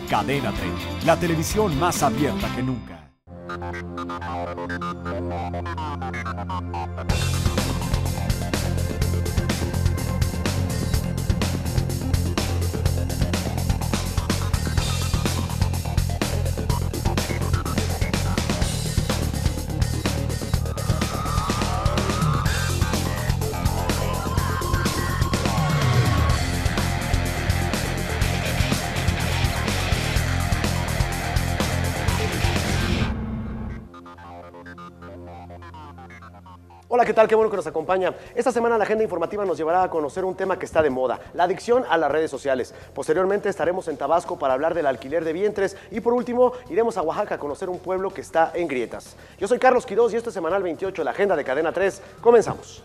Cadena 30, la televisión más abierta que nunca. Hola, ¿qué tal? Qué bueno que nos acompaña. Esta semana la agenda informativa nos llevará a conocer un tema que está de moda, la adicción a las redes sociales. Posteriormente estaremos en Tabasco para hablar del alquiler de vientres y por último iremos a Oaxaca a conocer un pueblo que está en grietas. Yo soy Carlos Quiroz y esto es Semanal 28, la agenda de Cadena 3. Comenzamos.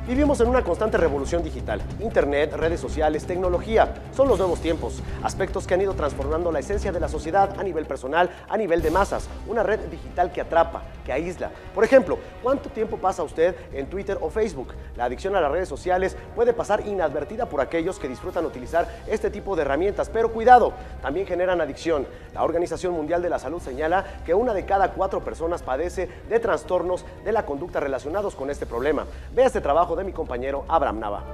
Vivimos en una constante revolución digital. Internet, redes sociales, tecnología, son los nuevos tiempos. Aspectos que han ido transformando la esencia de la sociedad a nivel personal, a nivel de masas. Una red digital que atrapa, que aísla. Por ejemplo, ¿cuánto tiempo pasa usted en Twitter o Facebook? La adicción a las redes sociales puede pasar inadvertida por aquellos que disfrutan utilizar este tipo de herramientas. Pero cuidado, también generan adicción. La Organización Mundial de la Salud señala que 1 de cada 4 personas padece de trastornos de la conducta relacionados con este problema. Vea este trabajo de mi compañero Abraham Nava.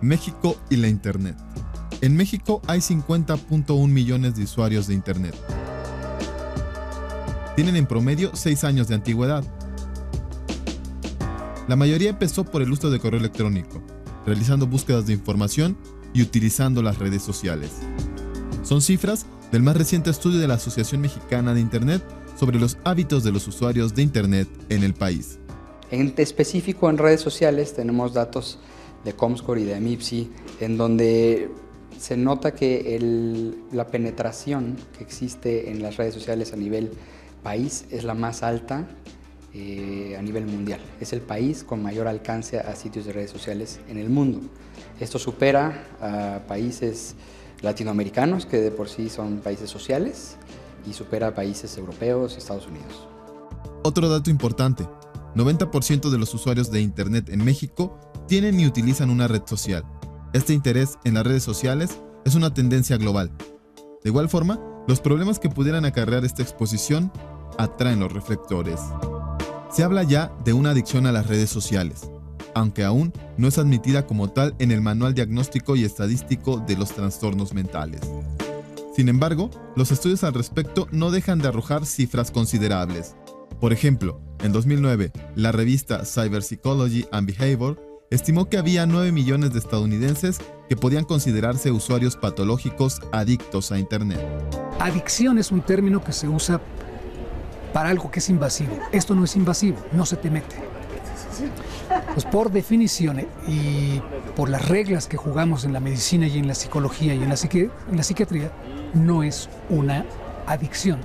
México y la Internet. En México hay 50.1 millones de usuarios de Internet. Tienen en promedio 6 años de antigüedad. La mayoría empezó por el uso de correo electrónico, realizando búsquedas de información y utilizando las redes sociales. Son cifras del más reciente estudio de la Asociación Mexicana de Internet sobre los hábitos de los usuarios de Internet en el país. En específico en redes sociales tenemos datos de Comscore y de MIPSI, en donde se nota que la penetración que existe en las redes sociales a nivel país es la más alta a nivel mundial. Es el país con mayor alcance a sitios de redes sociales en el mundo. Esto supera a países latinoamericanos, que de por sí son países sociales, y supera a países europeos y Estados Unidos. Otro dato importante, 90% de los usuarios de Internet en México tienen y utilizan una red social. Este interés en las redes sociales es una tendencia global. De igual forma, los problemas que pudieran acarrear esta exposición atraen los reflectores. Se habla ya de una adicción a las redes sociales, aunque aún no es admitida como tal en el Manual Diagnóstico y Estadístico de los Trastornos Mentales. Sin embargo, los estudios al respecto no dejan de arrojar cifras considerables. Por ejemplo, en 2009, la revista Cyber Psychology and Behavior estimó que había 9 millones de estadounidenses que podían considerarse usuarios patológicos adictos a Internet. Adicción es un término que se usa para algo que es invasivo. Esto no es invasivo, no se te mete. Pues por definición y por las reglas que jugamos en la medicina y en la psicología y en la psiquiatría, no es una adicción,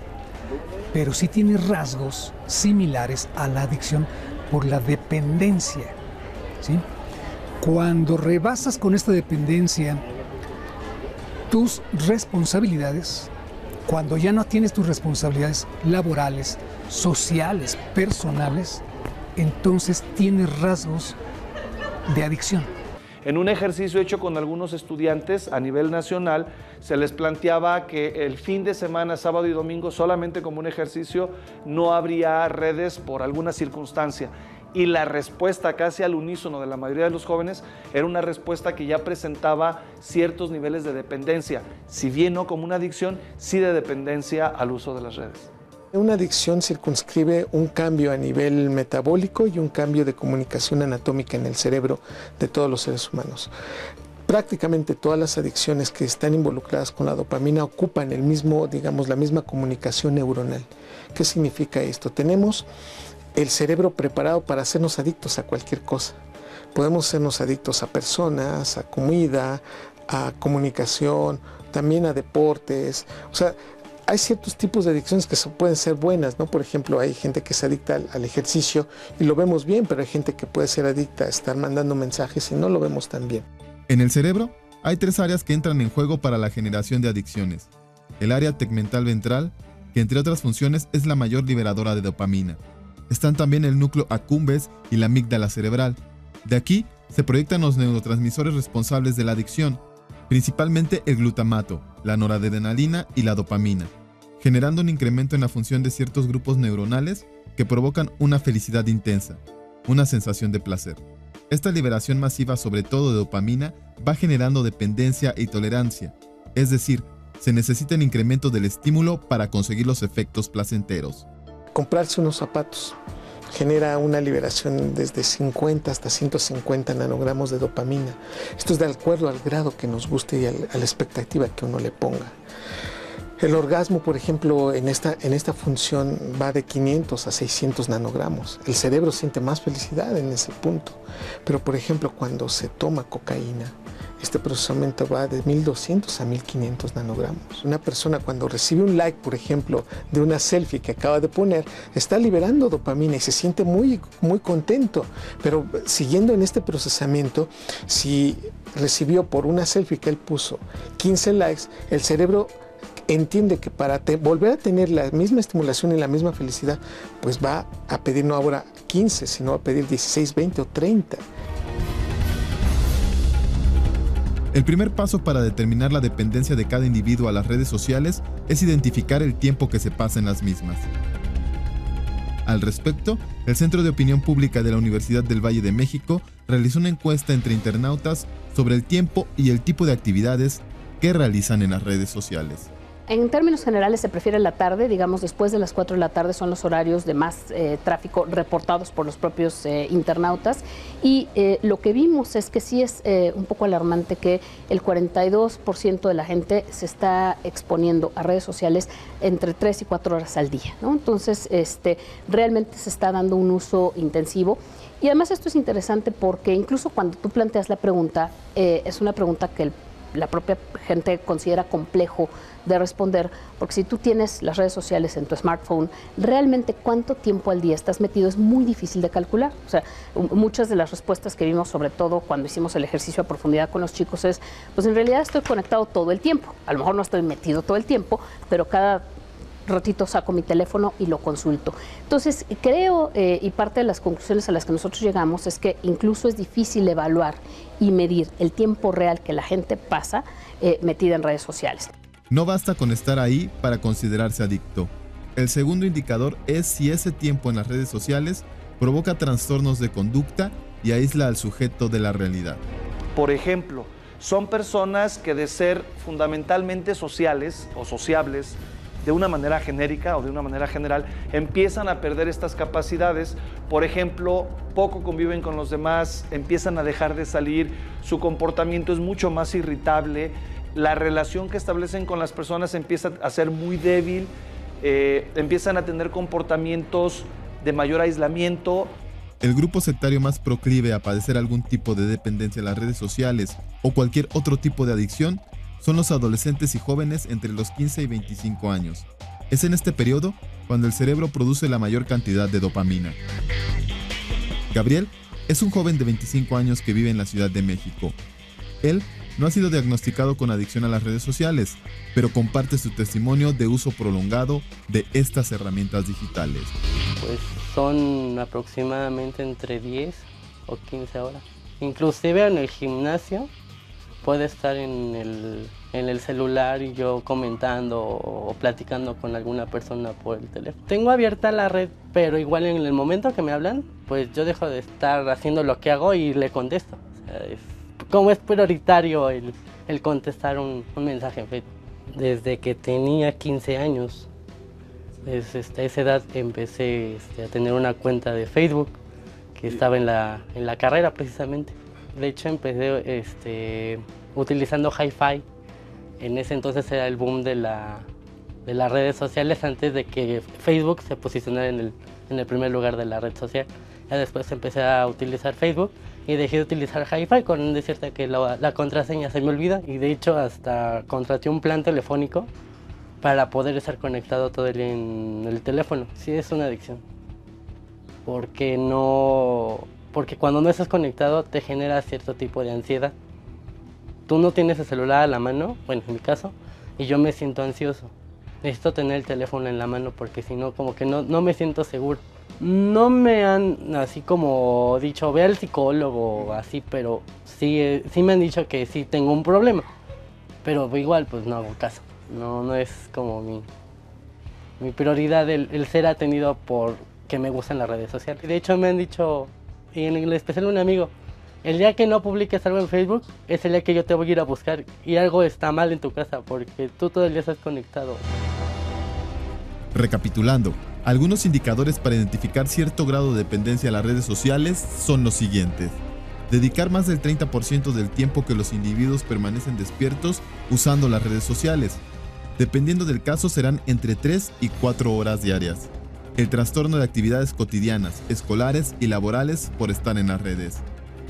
pero sí tiene rasgos similares a la adicción por la dependencia, ¿sí? Cuando rebasas con esta dependencia tus responsabilidades, cuando ya no tienes tus responsabilidades laborales, sociales, personales, entonces tienes rasgos de adicción. En un ejercicio hecho con algunos estudiantes a nivel nacional, se les planteaba que el fin de semana, sábado y domingo, solamente como un ejercicio, no habría redes por alguna circunstancia. Y la respuesta casi al unísono de la mayoría de los jóvenes era una respuesta que ya presentaba ciertos niveles de dependencia, si bien no como una adicción, sí de dependencia al uso de las redes. Una adicción circunscribe un cambio a nivel metabólico y un cambio de comunicación anatómica en el cerebro de todos los seres humanos. Prácticamente todas las adicciones que están involucradas con la dopamina ocupan el mismo, digamos, la misma comunicación neuronal. ¿Qué significa esto? Tenemos el cerebro preparado para hacernos adictos a cualquier cosa. Podemos hacernos adictos a personas, a comida, a comunicación, también a deportes. O sea, hay ciertos tipos de adicciones que pueden ser buenas, ¿no? Por ejemplo, hay gente que se adicta al ejercicio y lo vemos bien, pero hay gente que puede ser adicta a estar mandando mensajes y no lo vemos tan bien. En el cerebro hay 3 áreas que entran en juego para la generación de adicciones. El área tegmental ventral, que entre otras funciones es la mayor liberadora de dopamina. Están también el núcleo accumbens y la amígdala cerebral. De aquí se proyectan los neurotransmisores responsables de la adicción, principalmente el glutamato, la noradrenalina y la dopamina, generando un incremento en la función de ciertos grupos neuronales que provocan una felicidad intensa, una sensación de placer. Esta liberación masiva, sobre todo de dopamina, va generando dependencia y tolerancia, es decir, se necesita el incremento del estímulo para conseguir los efectos placenteros. Comprarse unos zapatos genera una liberación desde 50 hasta 150 nanogramos de dopamina. Esto es de acuerdo al grado que nos guste y a la expectativa que uno le ponga. El orgasmo, por ejemplo, en esta función va de 500 a 600 nanogramos. El cerebro siente más felicidad en ese punto. Pero, por ejemplo, cuando se toma cocaína, este procesamiento va de 1200 a 1500 nanogramos. Una persona cuando recibe un like, por ejemplo, de una selfie que acaba de poner, está liberando dopamina y se siente muy, muy contento. Pero siguiendo en este procesamiento, si recibió por una selfie que él puso 15 likes, el cerebro entiende que para volver a tener la misma estimulación y la misma felicidad, pues va a pedir no ahora 15, sino a pedir 16, 20 o 30. El primer paso para determinar la dependencia de cada individuo a las redes sociales es identificar el tiempo que se pasa en las mismas. Al respecto, el Centro de Opinión Pública de la Universidad del Valle de México realizó una encuesta entre internautas sobre el tiempo y el tipo de actividades que realizan en las redes sociales. En términos generales se prefiere la tarde, digamos después de las 4 de la tarde son los horarios de más tráfico reportados por los propios internautas y lo que vimos es que sí es un poco alarmante que el 42% de la gente se está exponiendo a redes sociales entre 3 y 4 horas al día, ¿no? Entonces realmente se está dando un uso intensivo. Y además esto es interesante porque incluso cuando tú planteas la pregunta, es una pregunta que la propia gente considera complejo de responder, porque si tú tienes las redes sociales en tu smartphone, realmente cuánto tiempo al día estás metido es muy difícil de calcular. O sea, muchas de las respuestas que vimos, sobre todo cuando hicimos el ejercicio a profundidad con los chicos, es, pues en realidad estoy conectado todo el tiempo. A lo mejor no estoy metido todo el tiempo, pero cada ratito saco mi teléfono y lo consulto. Entonces, creo, y parte de las conclusiones a las que nosotros llegamos es que incluso es difícil evaluar y medir el tiempo real que la gente pasa metida en redes sociales. No basta con estar ahí para considerarse adicto. El segundo indicador es si ese tiempo en las redes sociales provoca trastornos de conducta y aísla al sujeto de la realidad. Por ejemplo, son personas que de ser fundamentalmente sociales o sociables, de una manera genérica o de una manera general, empiezan a perder estas capacidades. Por ejemplo, poco conviven con los demás, empiezan a dejar de salir, su comportamiento es mucho más irritable, la relación que establecen con las personas empieza a ser muy débil, empiezan a tener comportamientos de mayor aislamiento. El grupo sectario más proclive a padecer algún tipo de dependencia a las redes sociales o cualquier otro tipo de adicción son los adolescentes y jóvenes entre los 15 y 25 años. Es en este periodo cuando el cerebro produce la mayor cantidad de dopamina. Gabriel es un joven de 25 años que vive en la Ciudad de México. Él no ha sido diagnosticado con adicción a las redes sociales, pero comparte su testimonio de uso prolongado de estas herramientas digitales. Pues son aproximadamente entre 10 o 15 horas. Inclusive en el gimnasio puede estar en el celular y yo comentando o platicando con alguna persona por el teléfono. Tengo abierta la red, pero igual en el momento que me hablan, pues yo dejo de estar haciendo lo que hago y le contesto. O sea, como es prioritario el contestar un mensaje en Facebook. Desde que tenía 15 años, a esa edad empecé a tener una cuenta de Facebook que estaba en la carrera precisamente. De hecho empecé utilizando Hi-Fi. En ese entonces era el boom de las redes sociales antes de que Facebook se posicionara en el en el primer lugar de la red social. Ya después empecé a utilizar Facebook y dejé de utilizar Hi-Fi con decirte que la contraseña se me olvida, y de hecho hasta contraté un plan telefónico para poder estar conectado todo el día en el teléfono. Sí, es una adicción. Porque cuando no estás conectado te genera cierto tipo de ansiedad. Tú no tienes el celular a la mano, bueno, en mi caso, y yo me siento ansioso. Necesito tener el teléfono en la mano porque si no, como que no me siento seguro. No me han así como dicho, ve al psicólogo, así, pero sí me han dicho que sí tengo un problema. Pero igual, pues no hago caso. No es como mi prioridad el ser atendido porque me gustan las redes sociales. De hecho, me han dicho, y en especial un amigo, el día que no publiques algo en Facebook es el día que yo te voy a ir a buscar y algo está mal en tu casa porque tú todo el día estás conectado. Recapitulando, algunos indicadores para identificar cierto grado de dependencia a las redes sociales son los siguientes. Dedicar más del 30% del tiempo que los individuos permanecen despiertos usando las redes sociales. Dependiendo del caso, serán entre 3 y 4 horas diarias. El trastorno de actividades cotidianas, escolares y laborales por estar en las redes.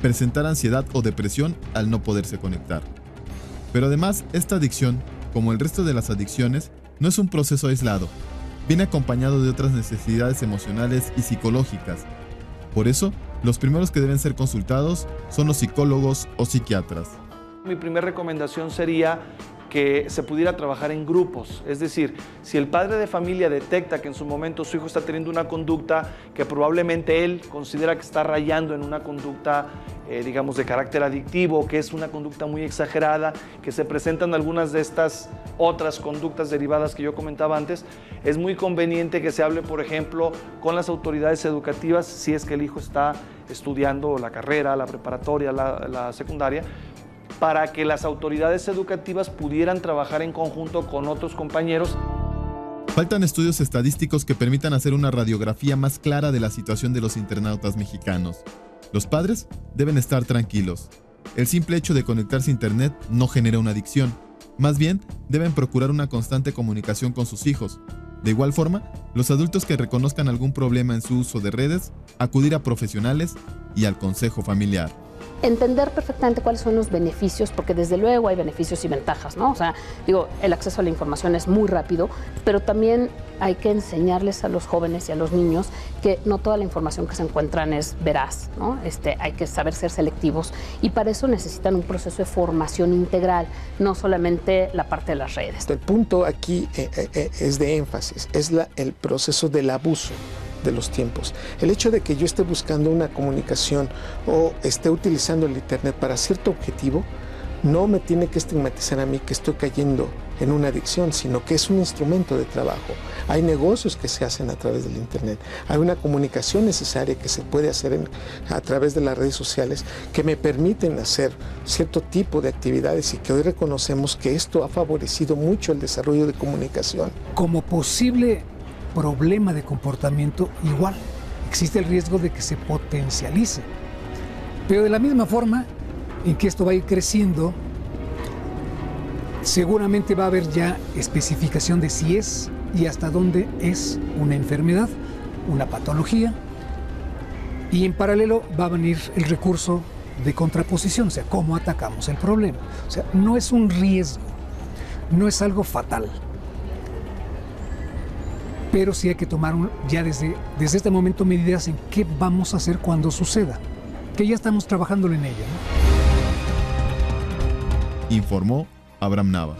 Presentar ansiedad o depresión al no poderse conectar. Pero además, esta adicción, como el resto de las adicciones, no es un proceso aislado. Viene acompañado de otras necesidades emocionales y psicológicas. Por eso, los primeros que deben ser consultados son los psicólogos o psiquiatras. Mi primera recomendación sería que se pudiera trabajar en grupos. Es decir, si el padre de familia detecta que en su momento su hijo está teniendo una conducta que probablemente él considera que está rayando en una conducta, digamos, de carácter adictivo, que es una conducta muy exagerada, que se presentan algunas de estas otras conductas derivadas que yo comentaba antes, es muy conveniente que se hable, por ejemplo, con las autoridades educativas, si es que el hijo está estudiando la carrera, la preparatoria, la secundaria, para que las autoridades educativas pudieran trabajar en conjunto con otros compañeros. Faltan estudios estadísticos que permitan hacer una radiografía más clara de la situación de los internautas mexicanos. Los padres deben estar tranquilos. El simple hecho de conectarse a Internet no genera una adicción. Más bien, deben procurar una constante comunicación con sus hijos. De igual forma, los adultos que reconozcan algún problema en su uso de redes, acudir a profesionales y al consejo familiar. Entender perfectamente cuáles son los beneficios, porque desde luego hay beneficios y ventajas, ¿no? O sea, digo, el acceso a la información es muy rápido, pero también hay que enseñarles a los jóvenes y a los niños que no toda la información que se encuentran es veraz, ¿no? Hay que saber ser selectivos y para eso necesitan un proceso de formación integral, no solamente la parte de las redes. El punto aquí es de énfasis, es el proceso del abuso de los tiempos. El hecho de que yo esté buscando una comunicación o esté utilizando el Internet para cierto objetivo no me tiene que estigmatizar a mí que estoy cayendo en una adicción, sino que es un instrumento de trabajo. Hay negocios que se hacen a través del Internet, hay una comunicación necesaria que se puede hacer a través de las redes sociales que me permiten hacer cierto tipo de actividades y que hoy reconocemos que esto ha favorecido mucho el desarrollo de comunicación. Como posible problema de comportamiento, igual existe el riesgo de que se potencialice, pero de la misma forma en que esto va a ir creciendo, seguramente va a haber ya especificación de si es y hasta dónde es una enfermedad, una patología, y en paralelo va a venir el recurso de contraposición, o sea, cómo atacamos el problema. O sea, no es un riesgo, no es algo fatal, pero sí hay que tomar ya desde este momento medidas en qué vamos a hacer cuando suceda, que ya estamos trabajando en ella, ¿no? Informó Abraham Nava.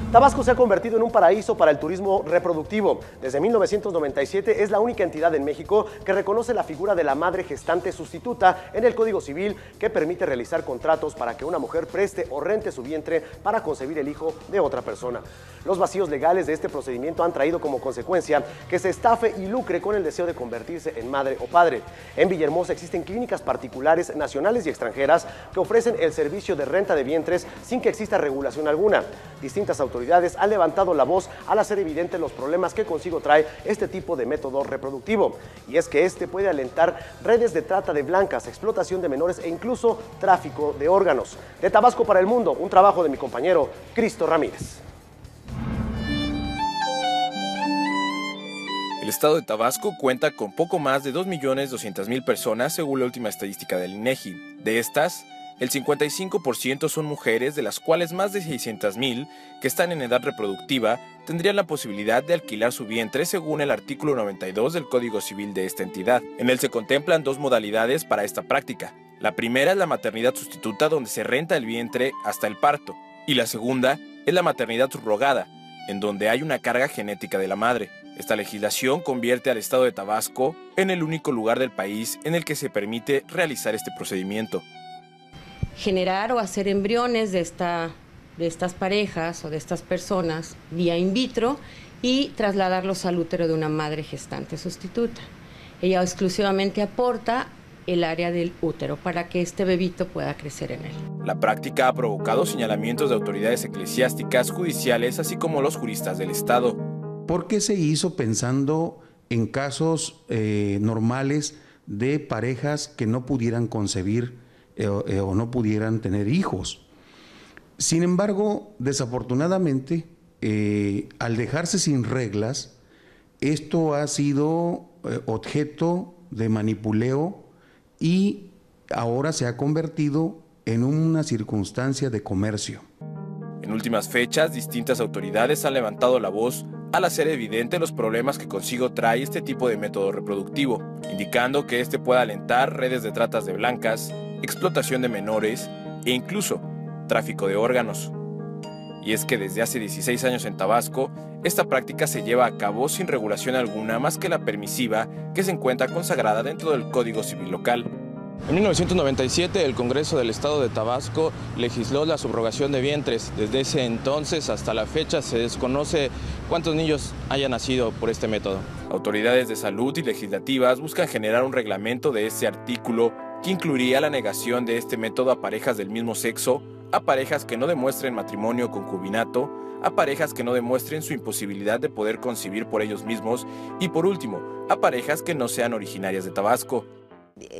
Tabasco se ha convertido en un paraíso para el turismo reproductivo. Desde 1997 es la única entidad en México que reconoce la figura de la madre gestante sustituta en el Código Civil, que permite realizar contratos para que una mujer preste o rente su vientre para concebir el hijo de otra persona. Los vacíos legales de este procedimiento han traído como consecuencia que se estafe y lucre con el deseo de convertirse en madre o padre. En Villahermosa existen clínicas particulares nacionales y extranjeras que ofrecen el servicio de renta de vientres sin que exista regulación alguna. Distintas autoridades autoridades han levantado la voz al hacer evidente los problemas que consigo trae este tipo de método reproductivo. Y es que este puede alentar redes de trata de blancas, explotación de menores e incluso tráfico de órganos. De Tabasco para el Mundo, un trabajo de mi compañero Cristo Ramírez. El estado de Tabasco cuenta con poco más de 2.200.000 personas según la última estadística del INEGI. De estas, el 55% son mujeres, de las cuales más de 600.000 que están en edad reproductiva tendrían la posibilidad de alquilar su vientre según el artículo 92 del Código Civil de esta entidad. En él se contemplan dos modalidades para esta práctica. La primera es la maternidad sustituta, donde se renta el vientre hasta el parto, y la segunda es la maternidad subrogada, en donde hay una carga genética de la madre. Esta legislación convierte al estado de Tabasco en el único lugar del país en el que se permite realizar este procedimiento. Generar o hacer embriones de estas parejas o de estas personas vía in vitro y trasladarlos al útero de una madre gestante sustituta. Ella exclusivamente aporta el área del útero para que este bebito pueda crecer en él. La práctica ha provocado señalamientos de autoridades eclesiásticas, judiciales, así como los juristas del estado. ¿Por qué se hizo pensando en casos normales de parejas que no pudieran concebir o no pudieran tener hijos? Sin embargo, desafortunadamente, al dejarse sin reglas, esto ha sido objeto de manipuleo y ahora se ha convertido en una circunstancia de comercio. En últimas fechas, distintas autoridades han levantado la voz al hacer evidente los problemas que consigo trae este tipo de método reproductivo, indicando que este puede alentar redes de tratas de blancas, explotación de menores e incluso tráfico de órganos. Y es que desde hace 16 años en Tabasco, esta práctica se lleva a cabo sin regulación alguna más que la permisiva que se encuentra consagrada dentro del Código Civil local. En 1997 el Congreso del Estado de Tabasco legisló la subrogación de vientres. Desde ese entonces hasta la fecha se desconoce cuántos niños hayan nacido por este método. Autoridades de salud y legislativas buscan generar un reglamento de este artículo que incluiría la negación de este método a parejas del mismo sexo, a parejas que no demuestren matrimonio o concubinato, a parejas que no demuestren su imposibilidad de poder concebir por ellos mismos y, por último, a parejas que no sean originarias de Tabasco.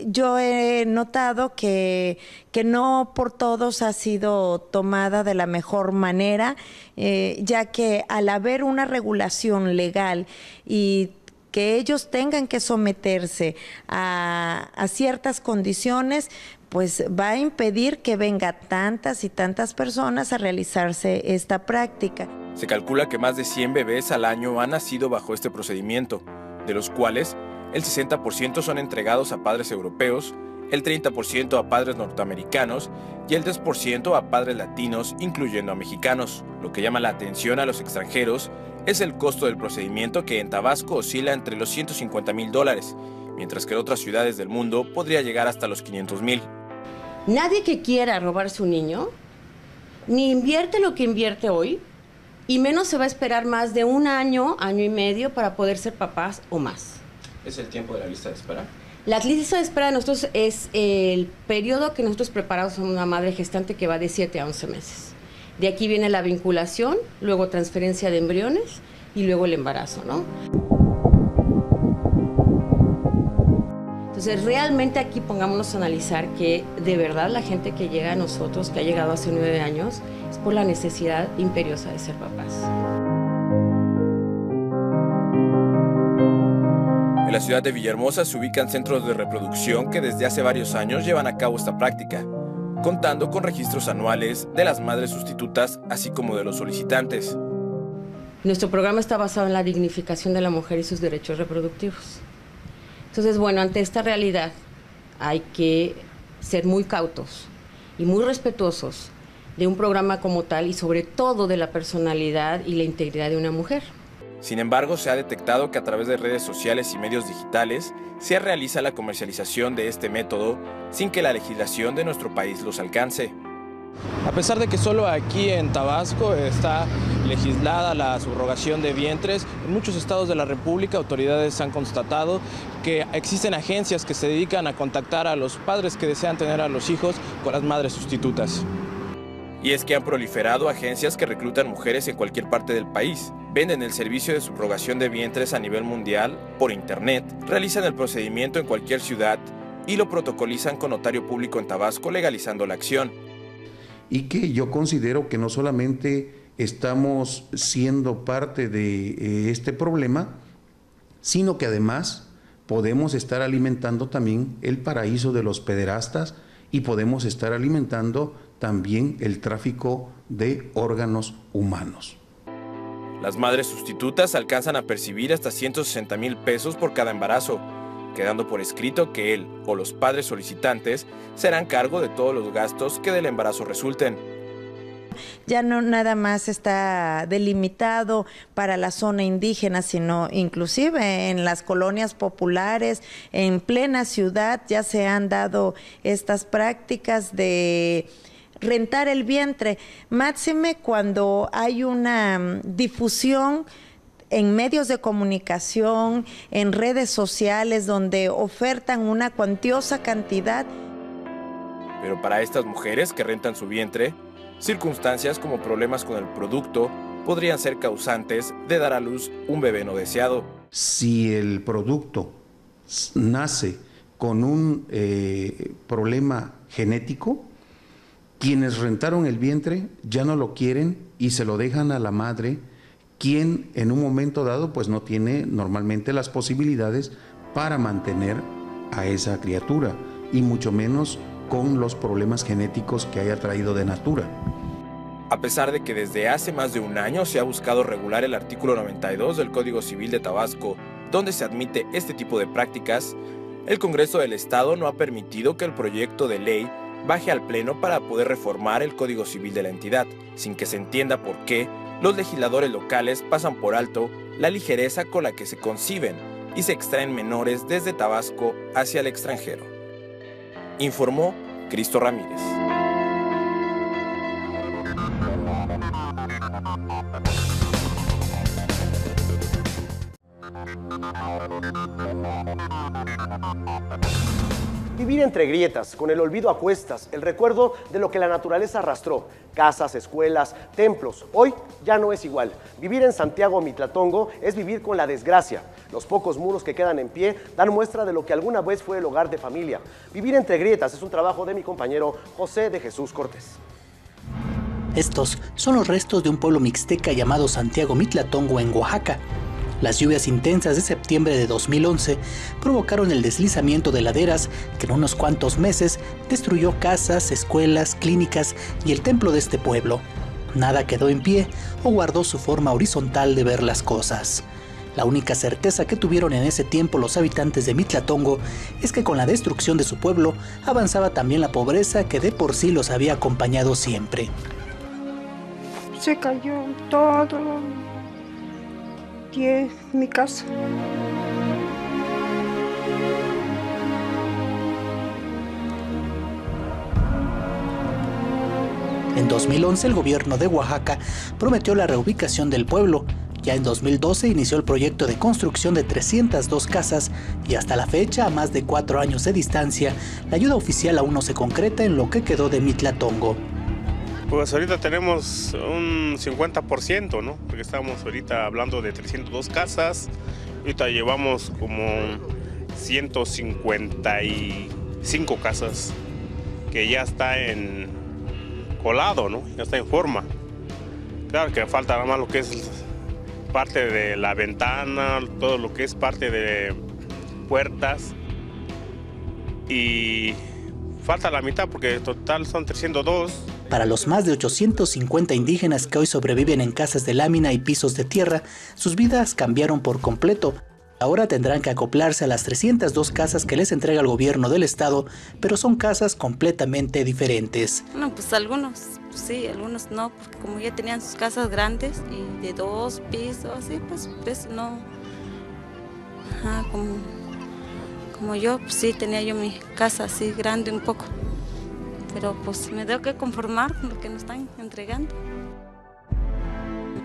Yo he notado que no por todos ha sido tomada de la mejor manera, ya que al haber una regulación legal y que ellos tengan que someterse a ciertas condiciones, pues va a impedir que venga tantas y tantas personas a realizarse esta práctica. Se calcula que más de 100 bebés al año han nacido bajo este procedimiento, de los cuales el 60% son entregados a padres europeos, el 30% a padres norteamericanos y el 10% a padres latinos, incluyendo a mexicanos. Lo que llama la atención a los extranjeros es el costo del procedimiento, que en Tabasco oscila entre los $150,000, mientras que en otras ciudades del mundo podría llegar hasta los $500,000. Nadie que quiera robarse un niño, ni invierte lo que invierte hoy, y menos se va a esperar más de un año, año y medio para poder ser papás o más. ¿Es el tiempo de la lista de espera? La lista de espera de nosotros es el periodo que nosotros preparamos a una madre gestante, que va de 7 a 11 meses. De aquí viene la vinculación, luego transferencia de embriones y luego el embarazo, ¿no? Entonces, realmente aquí pongámonos a analizar que de verdad la gente que llega a nosotros, que ha llegado hace 9 años, es por la necesidad imperiosa de ser papás. En la ciudad de Villahermosa se ubican centros de reproducción que desde hace varios años llevan a cabo esta práctica, contando con registros anuales de las madres sustitutas, así como de los solicitantes. Nuestro programa está basado en la dignificación de la mujer y sus derechos reproductivos. Entonces, bueno, ante esta realidad hay que ser muy cautos y muy respetuosos de un programa como tal y sobre todo de la personalidad y la integridad de una mujer. Sin embargo, se ha detectado que a través de redes sociales y medios digitales se realiza la comercialización de este método sin que la legislación de nuestro país los alcance. A pesar de que solo aquí en Tabasco está legislada la subrogación de vientres, en muchos estados de la República autoridades han constatado que existen agencias que se dedican a contactar a los padres que desean tener a los hijos con las madres sustitutas. Y es que han proliferado agencias que reclutan mujeres en cualquier parte del país, venden el servicio de subrogación de vientres a nivel mundial por internet, realizan el procedimiento en cualquier ciudad y lo protocolizan con notario público en Tabasco, legalizando la acción. Y que yo considero que no solamente estamos siendo parte de este problema, sino que además podemos estar alimentando también el paraíso de los pederastas y podemos estar alimentando también el tráfico de órganos humanos. Las madres sustitutas alcanzan a percibir hasta 160,000 pesos por cada embarazo, quedando por escrito que él o los padres solicitantes serán cargo de todos los gastos que del embarazo resulten. Ya no nada más está delimitado para la zona indígena, sino inclusive en las colonias populares, en plena ciudad ya se han dado estas prácticas de rentar el vientre, máxime cuando hay una difusión en medios de comunicación, en redes sociales, donde ofertan una cuantiosa cantidad. Pero para estas mujeres que rentan su vientre, circunstancias como problemas con el producto podrían ser causantes de dar a luz un bebé no deseado. Si el producto nace con un problema genético, quienes rentaron el vientre ya no lo quieren y se lo dejan a la madre, quien en un momento dado pues no tiene normalmente las posibilidades para mantener a esa criatura, y mucho menos con los problemas genéticos que haya traído de natura. A pesar de que desde hace más de un año se ha buscado regular el artículo 92 del Código Civil de Tabasco, donde se admite este tipo de prácticas, el Congreso del Estado no ha permitido que el proyecto de ley baje al Pleno para poder reformar el Código Civil de la entidad, sin que se entienda por qué los legisladores locales pasan por alto la ligereza con la que se conciben y se extraen menores desde Tabasco hacia el extranjero. Informó Cristo Ramírez. Vivir entre grietas, con el olvido a cuestas, el recuerdo de lo que la naturaleza arrastró, casas, escuelas, templos, hoy ya no es igual. Vivir en Santiago Mitlatongo es vivir con la desgracia. Los pocos muros que quedan en pie dan muestra de lo que alguna vez fue el hogar de familia. Vivir entre grietas es un trabajo de mi compañero José de Jesús Cortés. Estos son los restos de un pueblo mixteca llamado Santiago Mitlatongo en Oaxaca. Las lluvias intensas de septiembre de 2011 provocaron el deslizamiento de laderas que en unos cuantos meses destruyó casas, escuelas, clínicas y el templo de este pueblo. Nada quedó en pie o guardó su forma horizontal de ver las cosas. La única certeza que tuvieron en ese tiempo los habitantes de Mitlatongo es que con la destrucción de su pueblo avanzaba también la pobreza que de por sí los había acompañado siempre. Se cayó todo. Es mi casa. En 2011 el gobierno de Oaxaca prometió la reubicación del pueblo. Ya en 2012 inició el proyecto de construcción de 302 casas y hasta la fecha, a más de 4 años de distancia, la ayuda oficial aún no se concreta en lo que quedó de Mitlatongo. Pues ahorita tenemos un 50%, ¿no? Porque estamos ahorita hablando de 302 casas, ahorita llevamos como 155 casas que ya está en colado, ¿no? Ya está en forma. Claro que falta nada más lo que es parte de la ventana, todo lo que es parte de puertas, y falta la mitad porque en total son 302. Para los más de 850 indígenas que hoy sobreviven en casas de lámina y pisos de tierra, sus vidas cambiaron por completo. Ahora tendrán que acoplarse a las 302 casas que les entrega el gobierno del estado, pero son casas completamente diferentes. No, pues algunos sí, algunos no, porque como ya tenían sus casas grandes y de 2 pisos, así, pues no. Ajá, como yo, pues sí, tenía yo mi casa así grande un poco. Pero pues me tengo que conformar con lo que nos están entregando.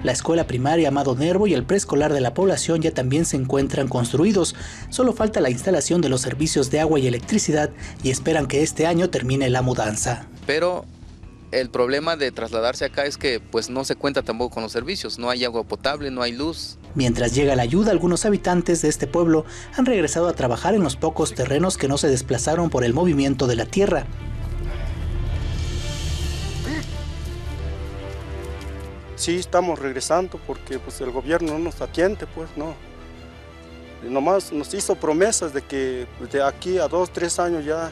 La escuela primaria Amado Nervo y el preescolar de la población ya también se encuentran construidos. Solo falta la instalación de los servicios de agua y electricidad y esperan que este año termine la mudanza. Pero El problema de trasladarse acá es que pues no se cuenta tampoco con los servicios, no hay agua potable, no hay luz. Mientras llega la ayuda, algunos habitantes de este pueblo han regresado a trabajar en los pocos terrenos que no se desplazaron por el movimiento de la tierra. Sí, estamos regresando porque pues el gobierno no nos atiende, pues no. Y nomás nos hizo promesas de que de aquí a 2, 3 años ya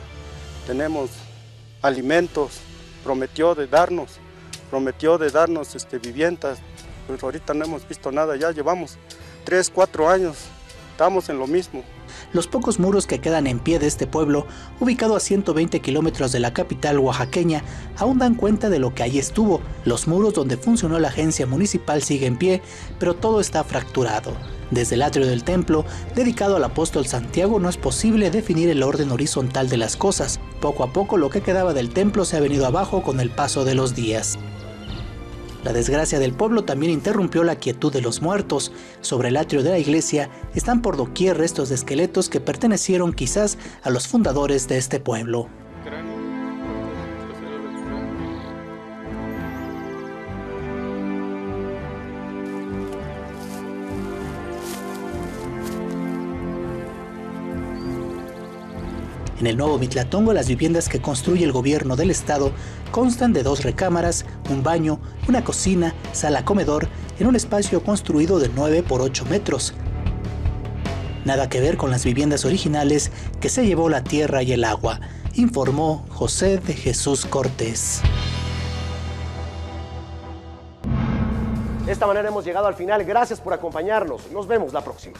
tenemos alimentos. Prometió de darnos viviendas, pues ahorita no hemos visto nada, ya llevamos 3, 4 años, estamos en lo mismo. Los pocos muros que quedan en pie de este pueblo, ubicado a 120 kilómetros de la capital oaxaqueña, aún dan cuenta de lo que allí estuvo. Los muros donde funcionó la agencia municipal siguen en pie, pero todo está fracturado. Desde el atrio del templo, dedicado al apóstol Santiago, no es posible definir el orden horizontal de las cosas. Poco a poco lo que quedaba del templo se ha venido abajo con el paso de los días. La desgracia del pueblo también interrumpió la quietud de los muertos. Sobre el atrio de la iglesia están por doquier restos de esqueletos que pertenecieron quizás a los fundadores de este pueblo. En el Nuevo Mitlatongo, las viviendas que construye el gobierno del estado constan de 2 recámaras, un baño, una cocina, sala-comedor, en un espacio construido de 9 por 8 metros. Nada que ver con las viviendas originales que se llevó la tierra y el agua, informó José de Jesús Cortés. De esta manera hemos llegado al final. Gracias por acompañarnos. Nos vemos la próxima.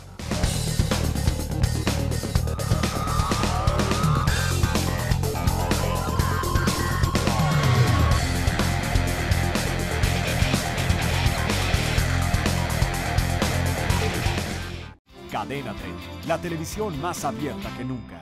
Cadena 30, la televisión más abierta que nunca.